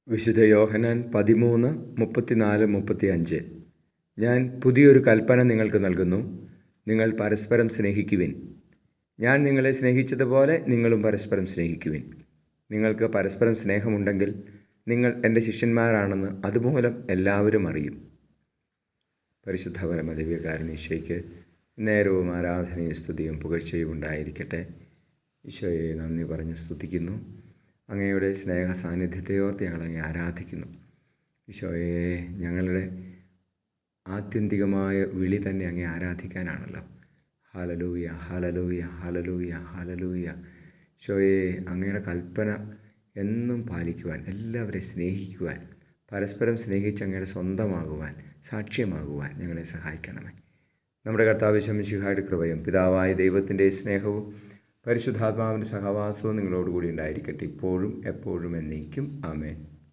വിശുദ്ധ യോഹന്നാൻ 13:34-35. ഞാൻ പുതിയൊരു കൽപ്പന നിങ്ങൾക്ക് നൽകുന്നു, നിങ്ങൾ പരസ്പരം സ്നേഹിക്കുവിൻ. ഞാൻ നിങ്ങളെ സ്നേഹിച്ചതുപോലെ നിങ്ങളും പരസ്പരം സ്നേഹിക്കുവിൻ. നിങ്ങൾക്ക് പരസ്പരം സ്നേഹമുണ്ടെങ്കിൽ നിങ്ങൾ എൻ്റെ ശിഷ്യന്മാരാണെന്ന് അതുമൂലം എല്ലാവരും അറിയും. പരിശുദ്ധ പരമദിവ്യകാരുണ്യ ഈശോയ്ക്ക് നേരവും ആരാധനയും സ്തുതിയും പുകഴ്ചയും ഉണ്ടായിരിക്കട്ടെ. ഈശോയെ നന്ദി പറഞ്ഞ് സ്തുതിക്കുന്നു. അങ്ങയുടെ സ്നേഹ സാന്നിധ്യത്തെ ഓർത്ത് ഞങ്ങളങ്ങെ ആരാധിക്കുന്നു. ഈശോയെ, ഞങ്ങളുടെ ആത്യന്തികമായ വിളി തന്നെ അങ്ങേ ആരാധിക്കാനാണല്ലോ. Hallelujah, hallelujah, hallelujah, hallelujah. ഈശോയെ, അങ്ങയുടെ കൽപ്പന എന്നും പാലിക്കുവാൻ, എല്ലാവരെയും സ്നേഹിക്കുവാൻ, പരസ്പരം സ്നേഹിച്ച് അങ്ങയുടെ സ്വന്തമാകുവാൻ, സാക്ഷ്യമാകുവാൻ ഞങ്ങളെ സഹായിക്കണമേ. നമ്മുടെ കർത്താവ് മിശിഹായുടെ കൃപയും പിതാവായ ദൈവത്തിൻ്റെ സ്നേഹവും പരിശുദ്ധാത്മാവിൻ്റെ സഹവാസവും നിങ്ങളോടുകൂടി ഉണ്ടായിരിക്കട്ടെ, ഇപ്പോഴും എപ്പോഴും എന്നേക്കും. ആമേൻ.